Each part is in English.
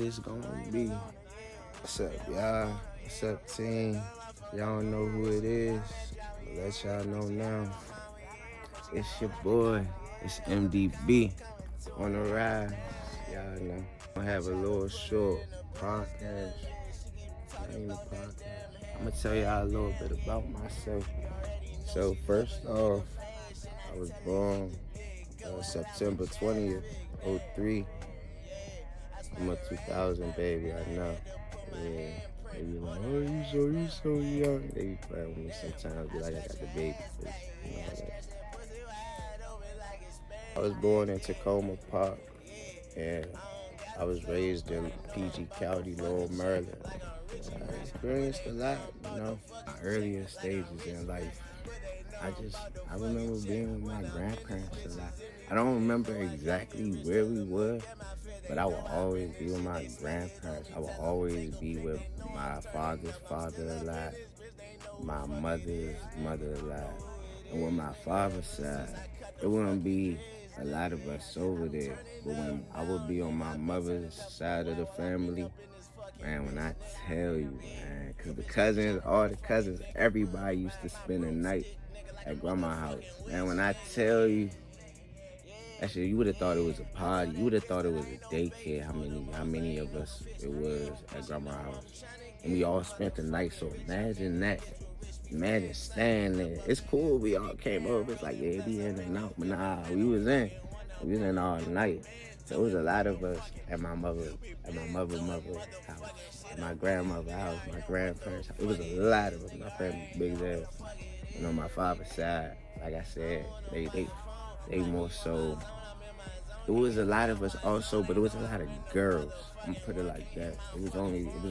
it's gonna be. What's up, y'all? What's up, team? Y'all don't know who it is. I'll let y'all know now. It's your boy. It's M.D.B. on the rise. Y'all know. I have a little short podcast. Ain't a podcast. I'm gonna tell y'all a little bit about myself. So first off, I was born September 20th, '03. I'm a 2000 baby, I know. Yeah. They be like, oh, you so young. They be playing with me sometimes, be like, I got the baby face. You know that. I was born in Tacoma Park, and I was raised in PG County, Lower Maryland. I experienced a lot, you know, my earlier stages in life. I remember being with my grandparents a lot. I don't remember exactly where we were, but I will always be with my grandparents. I will always be with my father's father a lot, my mother's mother a lot. And with my father's side, it wouldn't be a lot of us over there. But when I would be on my mother's side of the family, man, when I tell you, man, because all the cousins, everybody used to spend the night at grandma's house. Man, when I tell you, actually, you would have thought it was a party. You would have thought it was a daycare. How many of us it was at grandma's house, and we all spent the night. So imagine that. Imagine staying there. It's cool. We all came over. It's like, yeah, we in and out. But nah, we was in all night. So it was a lot of us at my mother's house, at my grandmother's house, my grandparents' house. It was a lot of us. My family was big as hell. And on my father's side, like I said, they more so. It was a lot of us also, but it was a lot of girls. I'm gonna put it like that. It was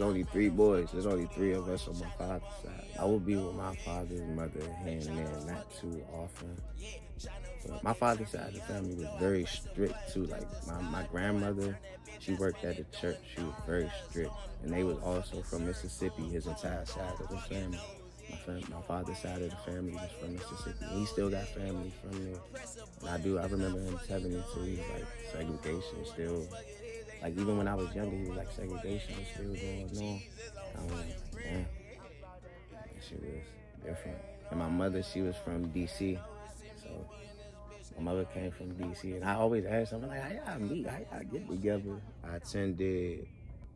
only 3 boys. There's only 3 of us on my father's side. I would be with my father's mother here and there, not too often. But my father's side of the family was very strict too. Like my grandmother, she worked at the church. She was very strict, and they was also from Mississippi. His entire side of the family. My father's side of the family was from Mississippi. He still got family from there. And I remember him telling me too, he was like, segregation still, like even when I was younger, he was like, segregation is still going on. I was like, damn, that shit was different. And my mother, she was from DC, so my mother came from DC, and I always asked her, I'm like, how y'all meet? How y'all get together? I attended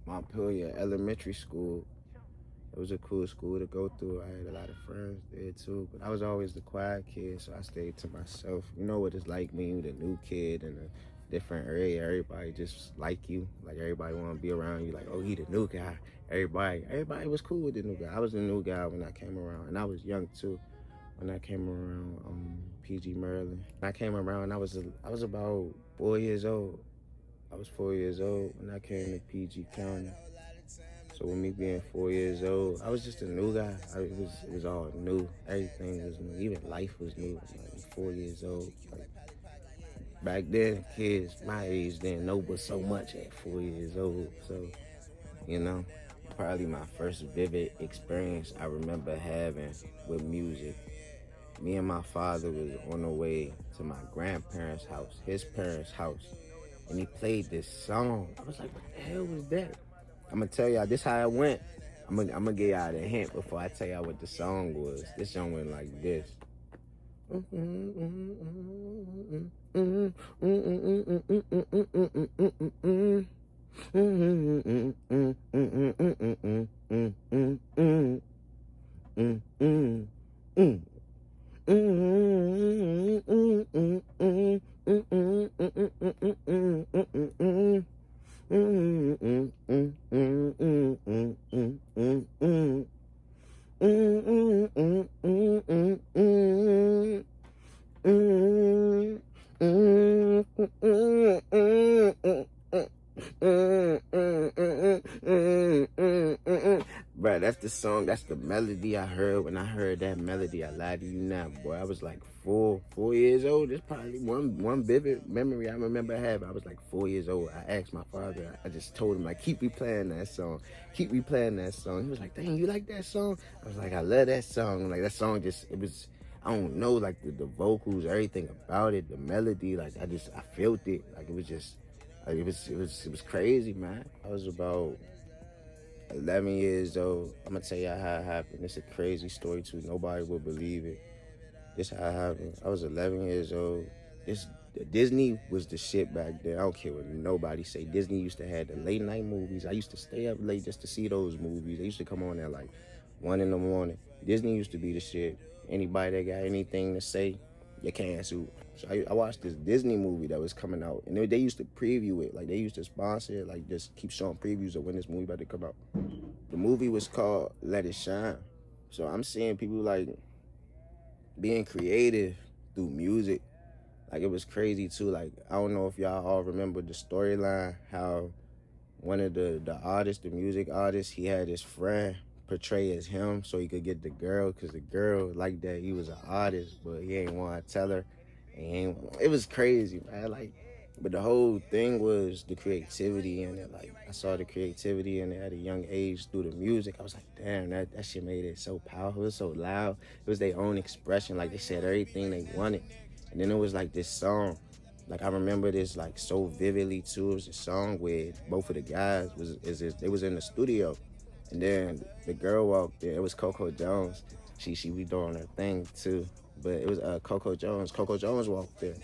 Montpelier Elementary School. It was a cool school to go through. I had a lot of friends there too, but I was always the quiet kid, so I stayed to myself. You know what it's like when you're the new kid in a different area. Everybody just like you. Like everybody want to be around you. Like, oh, he the new guy. Everybody was cool with the new guy. I was the new guy when I came around, and I was young too when I came around PG Maryland. When I came around, I was about 4 years old. I was 4 years old when I came to PG County. So with me being 4 years old, I was just a new guy. It was all new. Everything was new. Even life was new. Like 4 years old. Like, back then, kids my age didn't know but so much at 4 years old. So, you know, probably my first vivid experience I remember having with music. Me and my father was on the way to my grandparents' house, his parents' house, and he played this song. I was like, what the hell was that? I'm gonna tell y'all this how it went. I'm gonna give y'all a hint before I tell y'all what the song was. This song went like this. Bruh, that's the song, that's the melody I heard. When I heard that melody, I lied to you not, boy. I was like 4 years old. There's probably one vivid memory I remember having. I was like 4 years old. I asked my father, I just told him, like, keep replaying that song. Keep replaying that song. He was like, dang, you like that song? I was like, I love that song. Like, that song just, it was, I don't know, like the vocals, everything about it, the melody, like I felt it. Like it was just, Like it was crazy, man. I was about 11 years old. I'm gonna tell you how it happened. It's a crazy story too. Nobody will believe it. This how it happened. I was 11 years old. This Disney was the shit back then. I don't care what nobody say. Disney used to have the late night movies. I used to stay up late just to see those movies. They used to come on at like 1 in the morning. Disney used to be the shit. Anybody that got anything to say, you cancel. So I watched this Disney movie that was coming out, and they used to preview it. Like they used to sponsor it. Like just keep showing previews of when this movie about to come out. The movie was called Let It Shine. So I'm seeing people like being creative through music. Like it was crazy too. Like I don't know if y'all all remember the storyline, how one of the artists, the music artist, he had his friend portray as him so he could get the girl, because the girl liked that he was an artist, but he ain't want to tell her. It was crazy, man. Like, but the whole thing was the creativity in it. Like I saw the creativity in it at a young age through the music. I was like, damn, that shit made it so powerful. It was so loud. It was their own expression. Like they said everything they wanted. And then it was like this song. Like I remember this like so vividly too. It was a song where both of the guys they was in the studio, and then the girl walked in. It was Coco Jones. She be doing her thing too, but it was Coco Jones. Coco Jones walked in,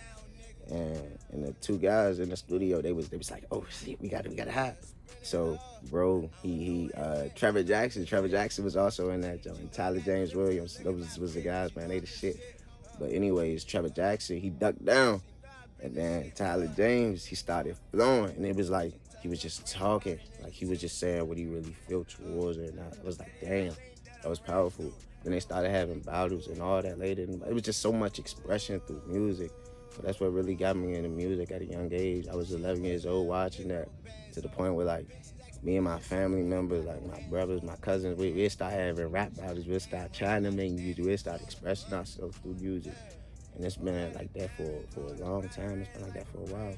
and the two guys in the studio they was like, oh shit, we gotta hide. So bro, he Trevor Jackson was also in that joint. Tyler James Williams, those was the guys, man. They the shit. But anyways, Trevor Jackson, he ducked down. And then Tyler James, he started flowing. And it was like, he was just talking. Like, he was just saying what he really felt towards her. And I was like, damn, that was powerful. Then they started having battles and all that later. And it was just so much expression through music. So that's what really got me into music at a young age. I was 11 years old watching that, to the point where, like, me and my family members, like my brothers, my cousins, we start having rap battles. We start trying to make music. We start expressing ourselves through music. And it's been like that for a long time. It's been like that for a while.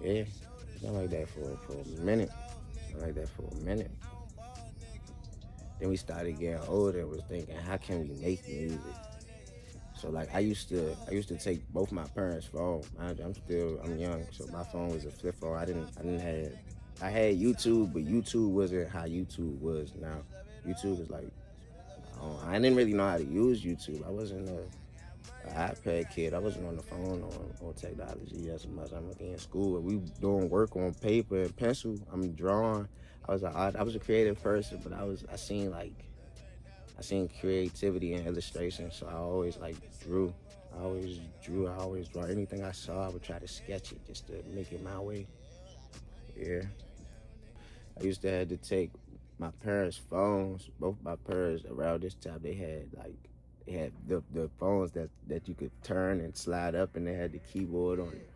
Yeah, it's been like that for a minute. It's been like that for a minute. Then we started getting older and was thinking, how can we make music? So like I used to take both my parents' phones. I'm young, so my phone was a flip phone. I had YouTube, but YouTube wasn't how YouTube was now. YouTube was like, I didn't really know how to use YouTube. I wasn't an iPad kid. I wasn't on the phone on technology as much. I'm in school. We doing work on paper and pencil. I'm drawing. I was a creative person, but I seen creativity in illustration, so I always drew. I always draw. Anything I saw, I would try to sketch it just to make it my way. Yeah. I used to have to take my parents' phones. Both my parents around this time they had the phones that you could turn and slide up, and they had the keyboard on it.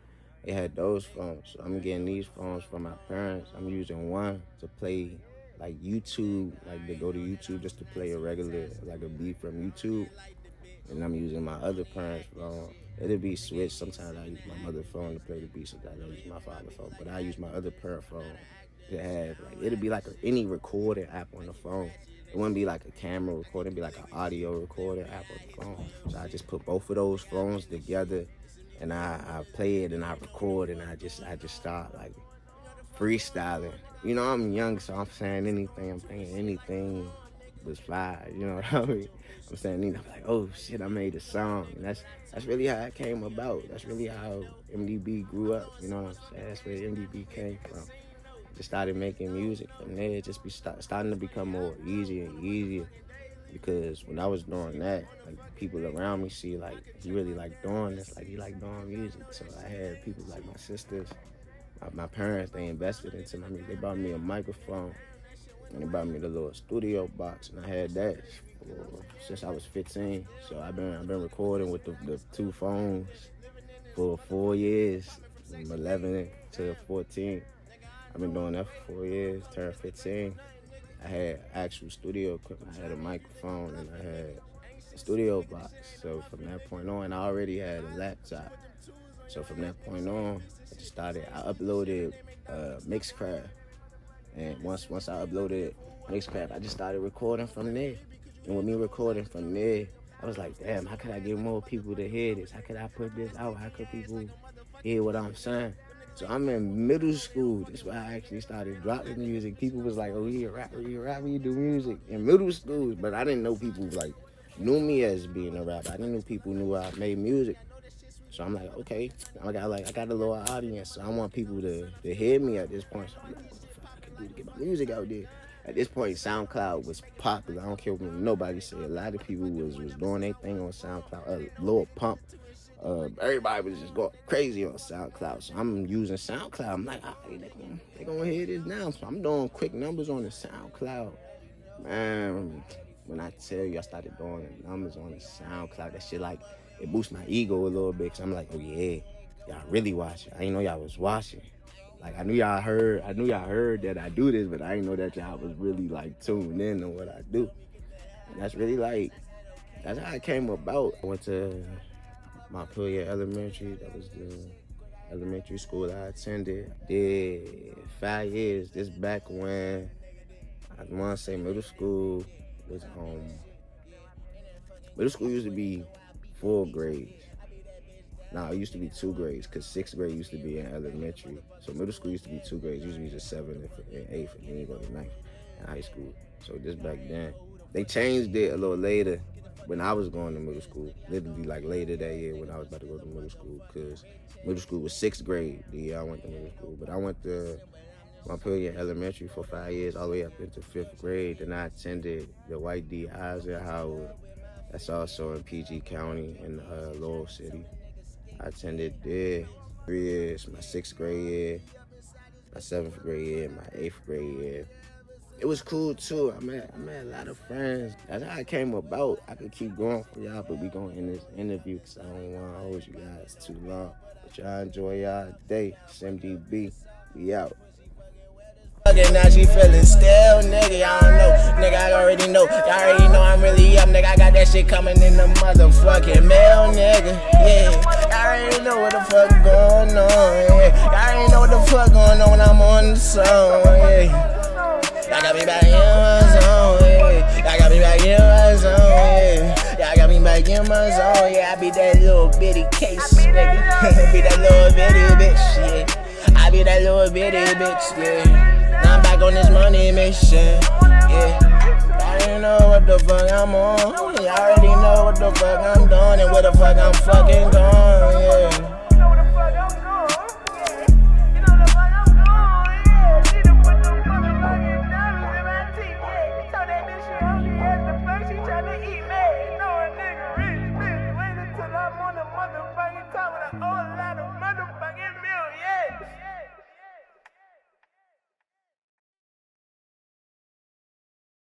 They had those phones. So I'm getting these phones from my parents. I'm using one to play like YouTube, like to go to YouTube just to play a regular, like a beat from YouTube. And I'm using my other parents' phone. It'll be switched. Sometimes I use my mother's phone to play the beat. Sometimes I use my father's phone. But I use my other parent phone to have, like, it'll be like any recording app on the phone. It wouldn't be like a camera recording. It'd be like an audio recording app on the phone. So I just put both of those phones together, and I play it and I record, and I just start like freestyling. You know, I'm young, so I'm saying anything. I'm thinking anything was fire. You know what I mean? I'm saying, I'm like, oh shit, I made a song. And that's really how it came about. That's really how M.D.B grew up. You know what I'm saying? That's where M.D.B came from. Just started making music from there. It just starting to become more easier and easier. Because when I was doing that, like people around me see like he really like doing this, like he like doing music. So I had people like my sisters, my parents, they invested into my music. They bought me a microphone, and they bought me the little studio box, and I had that since I was 15. So I've been recording with the two phones for 4 years, from 11 to 14. I've been doing that for 4 years, turned 15. I had actual studio equipment. I had a microphone and I had a studio box. So from that point on, I already had a laptop. So from that point on, I uploaded MixTape. And once I uploaded MixTape, I just started recording from there. And with me recording from there, I was like, damn, how could I get more people to hear this? How could I put this out? How could people hear what I'm saying? So I'm in middle school. That's why I actually started dropping music. People was like, oh, you a rapper, you do music. In middle school, but I didn't know people like knew me as being a rapper. I didn't know people knew I made music. So I'm like, okay, I got a little audience. So I want people to hear me at this point. So I'm like, what the fuck I can do to get my music out there? At this point, SoundCloud was popular. I don't care what nobody said. A lot of people was doing their thing on SoundCloud. Lil Pump. Everybody was just going crazy on SoundCloud. So I'm using SoundCloud. I'm like, they gonna hear this now. So I'm doing quick numbers on the SoundCloud. Man, when I tell you I started doing the numbers on the SoundCloud, that shit like, it boosts my ego a little bit. Cause I'm like, oh yeah, y'all really watching. I didn't know y'all was watching. Like I knew y'all heard that I do this, but I didn't know that y'all was really like tuned in on what I do. And that's really like, that's how it came about. I went to Montpelier Elementary. That was the elementary school I attended. Did 5 years. This back when I want to say middle school was middle school used to be 4 grades. Now it used to be 2 grades because 6th grade used to be in elementary. So middle school used to be 2 grades. It used to be just 7th and 8th, and then you go to 9th in high school. So this back then. They changed it a little later when I was going to middle school. Literally like later that year when I was about to go to middle school, because middle school was 6th grade the year I went to middle school. But I went to Montpelier Elementary for 5 years, all the way up into 5th grade. Then I attended the White D. Eisenhower. That's also in PG County in Laurel City. I attended there 3 years, my 6th grade year, my 7th grade year, my 8th grade year. It was cool too. I met a lot of friends. That's how it came about. I could keep going for y'all, but we going in this interview because I don't want to hold you guys too long. But y'all enjoy y'all day. It's M.D.B. We out. Now she feeling still, nigga, I don't know. Nigga, I already know. Y'all already know I'm really up, nigga. I got that shit coming in the motherfucking mail, nigga. Yeah, y'all already know what the fuck going on. Yeah, y'all already know what the fuck going on when I'm on the song. Yeah, y'all got me back in my zone. Yeah, y'all got me back in my zone. Yeah, y'all got me back in my zone. Yeah, I be that little bitty case, nigga. Be that little bitty bitch, yeah. I be that little bitty bitch, yeah. Now I'm back on this money mission, yeah. I already know what the fuck I'm on. I already know what the fuck I'm doing and where the fuck I'm fucking going, yeah.